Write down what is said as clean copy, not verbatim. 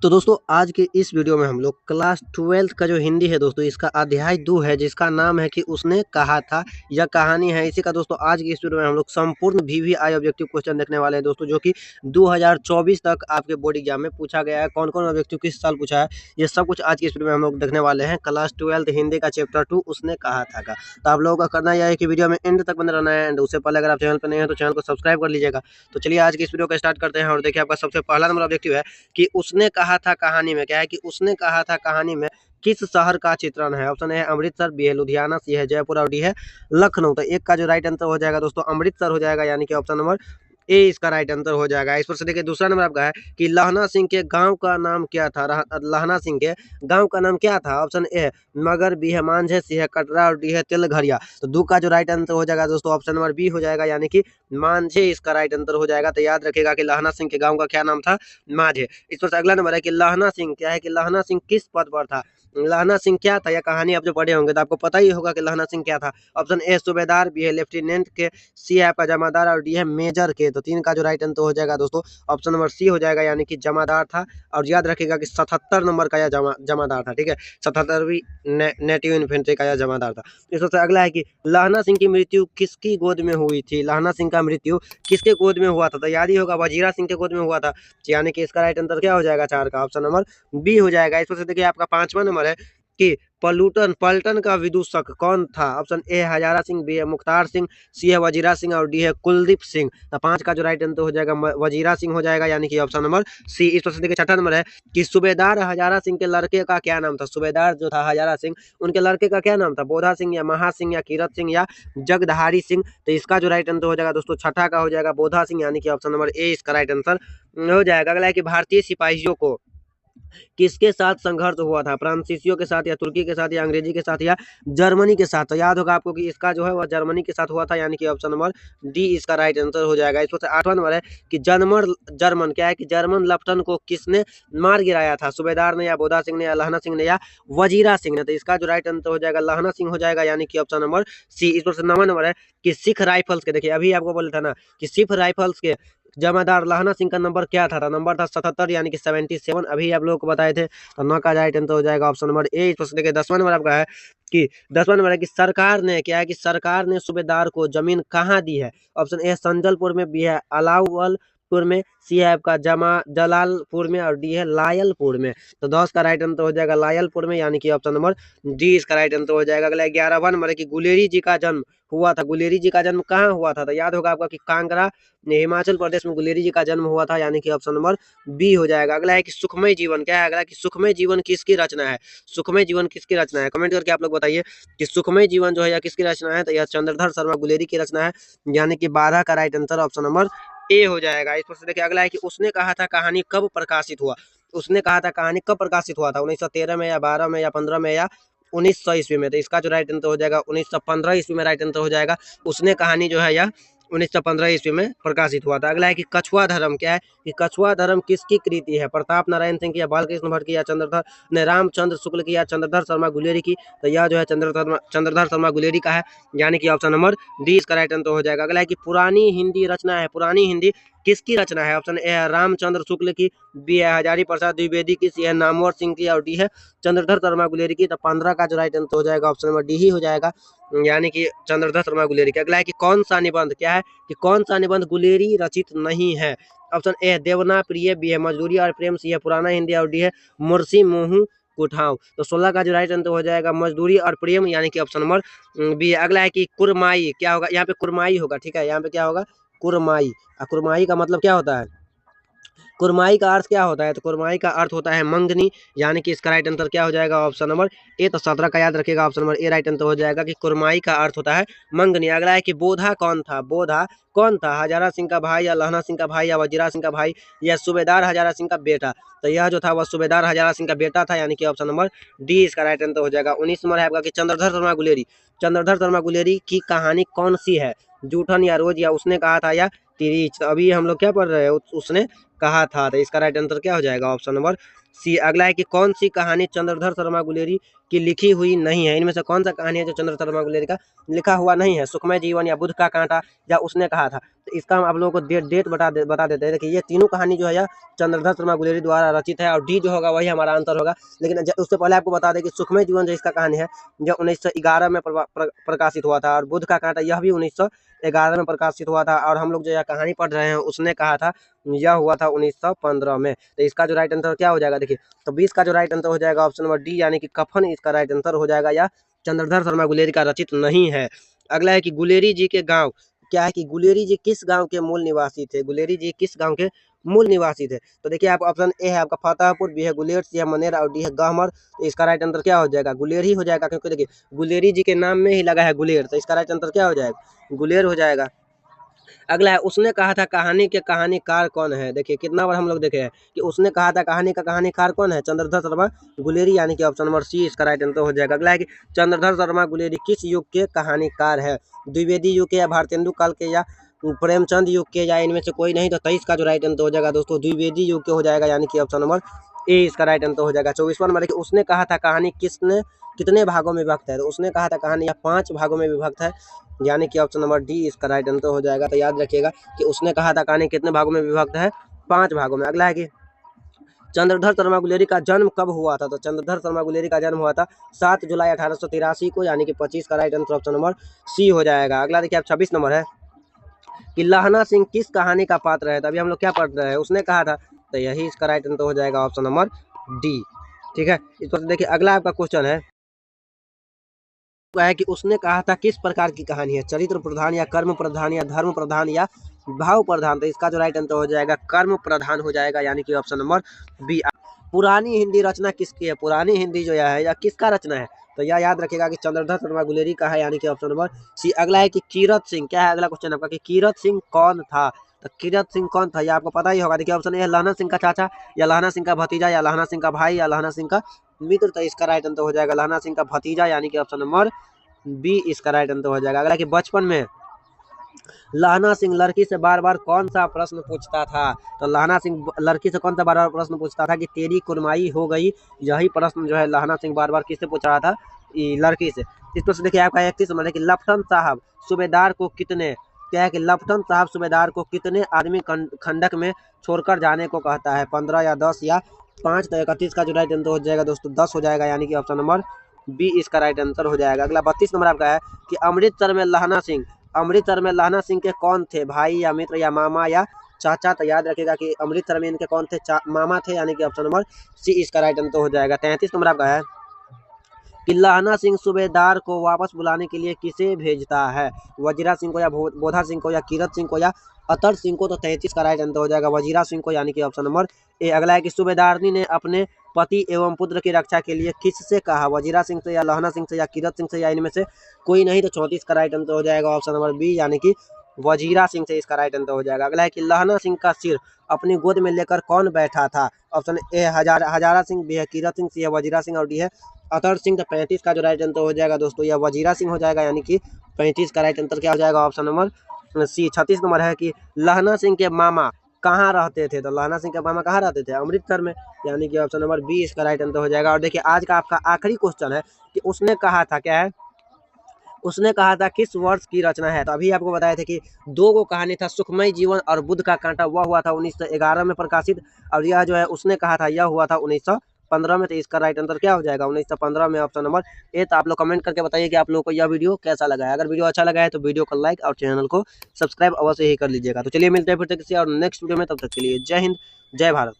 तो दोस्तों आज के इस वीडियो में हम लोग क्लास 12th का जो हिंदी है दोस्तों इसका अध्याय 2 है जिसका नाम है कि उसने कहा था यह कहानी है। इसी का दोस्तों आज की इस वीडियो में हम लोग संपूर्ण वीवीआई ऑब्जेक्टिव क्वेश्चन देखने वाले हैं दोस्तों, जो कि 2024 तक आपके बोर्ड एग्जाम में पूछा गया है। कौन कौन ऑब्जेक्टिव किस साल पूछा है ये सब कुछ आज की इस वीडियो में हम लोग देखने वाले हैं। क्लास 12th हिंदी का चैप्टर 2 उसने कहा था का। तो आप लोगों का करना यह है कि वीडियो में एंड तक बने रहना है। एंड उससे पहले अगर आप चैनल पर नहीं है तो चैनल को सब्सक्राइब कर लीजिएगा। तो चलिए आज की इस वीडियो को स्टार्ट करते हैं। और देखिए आपका सबसे पहला नंबर ऑब्जेक्टिव है कि उसने कहा था कहानी में क्या है कि उसने कहा था कहानी में किस शहर का चित्रण है। ऑप्शन ए है अमृतसर, बी है लुधियाना, सी है जयपुर और डी है लखनऊ। तो एक का जो राइट आंसर हो जाएगा दोस्तों अमृतसर हो जाएगा, यानी कि ऑप्शन नंबर ए इसका राइट आंसर हो जाएगा। इस पर से देखिए दूसरा नंबर आपका है कि लहना सिंह के गांव का नाम क्या था। लहना सिंह के गांव का नाम क्या था। ऑप्शन ए है मगर, बी है मांझे, सी है कटरा और डी है तेलघरिया। तो दो का जो राइट आंसर हो जाएगा दोस्तों ऑप्शन नंबर बी हो जाएगा, यानी कि मांझे इसका राइट आंसर हो जाएगा। तो याद रखिएगा कि लहना सिंह के गाँव का क्या नाम था, मांझे। इस पर से अगला नंबर है कि लहना सिंह क्या है कि लहना सिंह किस पद पर था। लहना सिंह क्या था, यह कहानी आप जो पढ़े होंगे तो आपको पता ही होगा कि लहना सिंह क्या था। ऑप्शन ए सूबेदार, बी है लेफ्टिनेंट के, सी है आपका जमादार और डी है मेजर के। तो तीन का जो राइट आंसर हो जाएगा दोस्तों ऑप्शन नंबर सी हो जाएगा, यानी कि जमादार था। और याद रखिएगा कि 77 नंबर का यह जमादार था। ठीक है, 77वीं नेटिव इन्फेंट्री का यह जमादार था। इससे अगला है कि लहना सिंह की मृत्यु किसकी गोद में हुई थी। लहना सिंह का मृत्यु किसके गोद में हुआ था। तो याद ही होगा वजीरा सिंह के गोद में हुआ था, यानी कि इसका राइट आंसर क्या हो जाएगा, चार का ऑप्शन नंबर बी हो जाएगा। इसमें से देखिए आपका पांचवा नंबर है कि पलटन का विदूषक कौन था। Option A Hazara Singh, B है मुख्तार सिंह, सी है वजीरा सिंह और डी है कुलदीप सिंह। तो पांच का जो राइट आंसर हो जाएगा वजीरा सिंह हो जाएगा, यानी कि ऑप्शन नंबर सी। इस पर देखिए छठा नंबर है कि सूबेदार हजारा सिंह के लड़के का क्या नाम था। सूबेदार जो था हजारा सिंह उनके लड़के का क्या नाम था। बोधा सिंह या महा सिंह या कीरत सिंह या जगधारी सिंह। तो इसका जो राइट आंसर हो जाएगा दोस्तों छठा का हो जाएगा बोधा सिंह, यानी कि ऑप्शन नंबर ए इसका राइट आंसर हो जाएगा। अगला है कि भारतीय सिपाहियों को किसके साथ संघर्ष हुआ था। फ्रांसीसियों के साथ या तुर्की के साथ या अंग्रेजी के साथ या जर्मनी के साथ। तो याद होगा आपको कि इसका जो है वह जर्मनी के साथ हुआ था, यानी कि ऑप्शन नंबर डी इसका राइट आंसर हो जाएगा। इस पर आठवां नंबर है कि जर्मन क्या है कि जर्मन लेफ्टिनेंट को किसने मार गिराया था। सूबेदार ने या बोधा सिंह ने या लहना सिंह ने या वजीरा सिंह ने। तो इसका जो राइट आंसर हो जाएगा लहना सिंह हो जाएगा, यानी कि ऑप्शन नंबर सी। इस पर नंबर नंबर है कि सिख राइफल्स के, देखिए अभी आपको बोला था ना कि सिख राइफल्स के जमादार लहना सिंह का नंबर क्या था। नंबर था 77, यानी कि 77। अभी आप लोगों को बताए थे। तो नौ का राइट आंसर हो जाएगा ऑप्शन नंबर ए। इस देखिए 10वां नंबर आपका है कि 10वां नंबर है कि सरकार ने क्या है कि सरकार ने सूबेदार को जमीन कहाँ दी है। ऑप्शन ए संजलपुर में, बी है अलाउलपुर में, सी है आपका जलालपुर में और डी है लायलपुर में। तो 10 का राइट आंसर हो जाएगा लायलपुर में, यानी कि ऑप्शन नंबर डी इसका राइट आंसर हो जाएगा। अगला 11वां नंबर है कि गुलेरी जी का जन्म हुआ था। गुलेरी जी का जन्म कहाँ हुआ था। तो याद होगा आपका कि कांगड़ा हिमाचल प्रदेश में गुलेरी जी का जन्म हुआ था, यानी कि ऑप्शन नंबर बी हो जाएगा। अगला है कि सुखमय जीवन क्या है। अगला कि सुखमय जीवन किसकी रचना है। सुखमय जीवन किसकी रचना है, कमेंट करके आप लोग बताइए कि सुखमय जीवन जो है यह किसकी रचना है। तो यह चंद्रधर शर्मा गुलेरी की रचना है, यानी कि 12 का right answer option number A हो जाएगा। इस पर से देखिए अगला है कि उसने कहा था कहानी कब प्रकाशित हुआ। उसने कहा था कहानी कब प्रकाशित हुआ था, 1913 में या 12 में या 15 में या 1900 ईस्वी में। तो इसका जो राइट आंसर हो जाएगा 1915 ईस्वी में राइट आंसर हो जाएगा। उसने कहानी जो है यह 1915 ईस्वी में प्रकाशित हुआ था। अगला है कि कछुआ धर्म क्या है कि कछुआ धर्म किसकी कृति है। प्रताप नारायण सिंह की या बालकृष्ण भट्ट की या चंद्रधर ने रामचंद्र शुक्ल की या चंद्रधर शर्मा गुलेरी की। तो यह जो है चंद्रधर शर्मा गुलेरी का है, यानी कि ऑप्शन नंबर डी इसका राइट आंसर हो जाएगा। अगला है कि पुरानी हिंदी रचना है। पुरानी हिंदी किसकी रचना है। ऑप्शन ए है रामचंद्र शुक्ल की, बी है हजारी प्रसाद द्विवेदी की, सी है नामवर सिंह की और डी है चंद्रधर शर्मा गुलेरी की। तो 15 का जो राइट आंसर हो जाएगा ऑप्शन नंबर डी ही हो जाएगा, यानी कि चंद्रधर शर्मा गुलेरी की। अगला है कि कौन सा निबंध क्या है कि कौन सा निबंध गुलेरी रचित नहीं है। ऑप्शन ए है देवना प्रिय, बी है मजदूरी और प्रेम, सी है पुराना हिंदी और डी है मुर्सी मुहू कुठाव। तो 16 का जो राइट आंसर हो जाएगा मजदूरी और प्रेम, यानी कि ऑप्शन नंबर बी। अगला है कि कुरमाई क्या होगा, यहाँ पे कुरमाई होगा। ठीक है, यहाँ पे क्या होगा कुरमाई। कुरमाई का मतलब क्या होता है, कुरमाई का अर्थ क्या होता है। तो कुरमाई का अर्थ होता है मंगनी, यानी कि इसका राइट आंसर क्या हो जाएगा ऑप्शन नंबर ए। तो 17 का याद रखिएगा option number A right answer हो जाएगा कि कुरमाई का अर्थ होता है मंगनी। अगला है कि बोधा कौन था। बोधा कौन था, हजारा सिंह का भाई या लहना सिंह का भाई या वजीरा सिंह का भाई या सूबेदार हजारा सिंह का बेटा। तो यह जो था वह सूबेदार हजारा सिंह का बेटा था, यानी कि ऑप्शन नंबर डी इसका राइट आंसर हो जाएगा। 19 नंबर है आपका कि चंद्रधर शर्मा गुलेरी। चंद्रधर शर्मा गुलेरी की कहानी कौन सी है, जूठन या रोज या उसने कहा था या तिरीच। तो अभी हम लोग क्या पढ़ रहे हैं, उसने कहा था। तो इसका राइट आंसर क्या हो जाएगा? Option number C. अगला है कि कौन सी कहानी चंद्रधर शर्मा गुलेरी की लिखी हुई नहीं है? इनमें से कौन सा कहानी है जो चंद्रधर शर्मा गुलेरी का लिखा हुआ नहीं है? सुखमय जीवन, या बुद्ध का कांटा, या उसने कहा था। तो इसका हम आप लोगों को डेट बता देते हैं। देखिए ये तीनों कहानी जो है यह चंद्रधर शर्मा गुलेरी द्वारा रचित है, और डी जो होगा वही हमारा आंसर होगा। लेकिन उससे पहले आपको बता दें कि सुखमय जीवन जो इसका कहानी है जो 1911 में प्रकाशित हुआ था, और बुद्ध का कांटा यह भी 1911 में प्रकाशित हुआ था। और हम लोग जो यह कहानी पढ़ रहे हैं उसने कहा था यह हुआ था 1915 में। तो इसका जो राइट आंसर क्या हो जाएगा? देखिए तो 20 का जो राइट आंसर हो जाएगा ऑप्शन नंबर डी, यानी कि कफन इसका राइट आंसर हो जाएगा, या चंद्रधर शर्मा गुलेरी का रचित नहीं है। अगला है कि गुलेरी जी के गांव, क्या है कि गुलेरी जी किस गांव के मूल निवासी थे? गुलेरी जी किस गांव के मूल निवासी थे? तो देखिए आप ऑप्शन ए है आपका फतेहपुर, बी है गुलेर, सी है मनेर, और डी है गहमर। तो इसका राइट आंसर क्या हो जाएगा? गुलेर ही हो जाएगा, क्योंकि देखिए गुलेरी जी के नाम में ही लगा है गुलेर। तो इसका राइट आंसर क्या हो जाएगा? गुलेर हो जाएगा। अगला है उसने कहा था कहानी के कहानीकार कौन है? देखिए कितना बार हम लोग देखे हैं कि उसने कहा था कहानी का कहानीकार कौन है? चंद्रधर शर्मा गुलेरी, यानी कि ऑप्शन नंबर सी इसका राइट आंसर हो जाएगा। अगला है कि चंद्रधर शर्मा गुलेरी किस युग के कहानीकार है? द्विवेदी युग के, या भारतेंदु काल के, या प्रेमचंद युग के, या इनमें से कोई नहीं? तो 23 का जो राइट आंसर हो जाएगा दोस्तों द्विवेदी युग के हो जाएगा, यानी कि ऑप्शन नंबर ए इसका राइट आंसर हो जाएगा। 24वां नंबर है कि उसने कहा था कहानी कितने भागों में विभक्त है? तो उसने कहा था कहानी यह 5 भागों में विभक्त है, यानी कि ऑप्शन नंबर डी इसका राइट आंसर हो जाएगा। तो याद रखिएगा कि उसने कहा था कहानी कितने भागों में विभक्त है? 5 भागों में। अगला है कि चंद्रधर शर्मा गुलेरी का जन्म कब हुआ था? तो चंद्रधर शर्मा गुलेरी का जन्म हुआ था 7 जुलाई 1883 को, यानी कि 25 का right answer option number C हो जाएगा। अगला देखिए आप 26 नंबर है कि लहना सिंह किस कहानी का पात्र है? तो अभी हम लोग क्या पढ़ रहे हैं? उसने कहा था, तो यही इसका राइट आंसर हो जाएगा ऑप्शन नंबर डी। ठीक है, इस पर देखिए अगला आपका क्वेश्चन है कि उसने कहा था किस प्रकार की कहानी है? चरित्र प्रधान, या कर्म प्रधान, या धर्म प्रधान, या भाव प्रधान? तो इसका जो राइट आंसर हो जाएगा कर्म प्रधान हो जाएगा, यानी कि ऑप्शन नंबर बी। पुरानी हिंदी रचना किसकी है? पुरानी हिंदी जो है या किसका रचना है? तो यह याद रखेगा कि चंद्रधर शर्मा गुलेरी का है, यानी कि ऑप्शन नंबर सी। अगला है कि कीरत सिंह, क्या है अगला क्वेश्चन आपका कि कीरत सिंह कौन था? तो कीरत सिंह कौन था? यह आपको पता ही होगा। देखिए ऑप्शन ए लहना सिंह का चाचा, या लहना सिंह का भतीजा, या लहना सिंह का भाई, या लहना सिंह का मित्र। तो इसका राइट आंसर हो जाएगा लहना सिंह का भतीजा, यानी कि ऑप्शन नंबर बी इसका राइट आंसर हो जाएगा। अगला कि बचपन में लहना सिंह लड़की से बार बार कौन सा प्रश्न पूछता था? तो लहना सिंह लड़की से कौन सा बार बार प्रश्न पूछता था कि तेरी कुरमाई हो गई? यही प्रश्न जो है लहना सिंह बार बार किससे पूछ रहा था? लड़की से। इस पर देखिए आपका 31 नंबर है कि लफ्टन साहब सूबेदार को कितने, क्या है कि लफ्टन साहब सूबेदार को कितने आदमी खंडक में छोड़कर जाने को कहता है? 15 या 10 या 5? तो 31 का जो राइट आंसर हो जाएगा दोस्तों 10 हो जाएगा, यानी कि ऑप्शन नंबर बी इसका राइट आंसर हो जाएगा। अगला 32 नंबर आपका है कि अमृतसर में लहना सिंह के कौन थे? भाई, या मित्र, या मामा, या चाचा? तो याद रखिएगा कि अमृतसर में इनके कौन थे? मामा थे, यानी कि ऑप्शन नंबर सी इसका राइट आंसर हो जाएगा। 33 नंबर आपका है कि लहना सिंह सूबेदार को वापस बुलाने के लिए किसे भेजता है? वजीरा सिंह को, या बोधा सिंह को, या कीरत सिंह को, या अतर सिंह को? तो 33 का राइट आंसर हो जाएगा वजीरा सिंह को, यानी कि ऑप्शन नंबर ए। अगला है कि सूबेदारनी ने अपने पति एवं पुत्र की रक्षा के लिए किससे कहा? वजीरा सिंह से, या लहना सिंह से, या कीरत सिंह से, या इनमें से कोई नहीं? तो 34 का राइट आंसर हो जाएगा ऑप्शन नंबर बी, यानी कि वजीरा सिंह से इसका राइट आंसर हो जाएगा। अगला है कि लहना सिंह का सिर अपनी गोद में लेकर कौन बैठा था? Option A Hazara Singh, B है कीरत सिंह, सी है वजीरा सिंह, और डी है अतर सिंह। तो 35 का जो राइट आंसर हो जाएगा दोस्तों यह वजीरा सिंह हो जाएगा, यानी कि 35 का राइट आंसर क्या हो जाएगा? ऑप्शन नंबर सी। 36 नंबर है कि लहना सिंह के मामा कहाँ रहते थे? तो लहना सिंह के मामा कहाँ रहते थे? अमृतसर में, यानी कि ऑप्शन नंबर बी इसका राइट आंसर हो जाएगा। और देखिए आज का आपका आखिरी क्वेश्चन है कि उसने कहा था, क्या है? उसने कहा था किस वर्ष की रचना है? तो अभी आपको बताया था कि 2 गो कहानी था, सुखमय जीवन और बुद्ध का कांटा, वह हुआ था 1911 में प्रकाशित, और यह जो है उसने कहा था यह हुआ था 1915 में। तो इसका राइट आंसर क्या हो जाएगा? 1915 में, ऑप्शन नंबर ए। तो आप लोग कमेंट करके बताइए कि आप लोगों को यह वीडियो कैसा लगा है। अगर वीडियो अच्छा लगा है तो वीडियो को लाइक और चैनल को सब्सक्राइब अवश्य ही कर लीजिएगा। तो चलिए मिलते हैं फिर से किसी और नेक्स्ट वीडियो में, तब तक के लिए जय हिंद, जय भारत।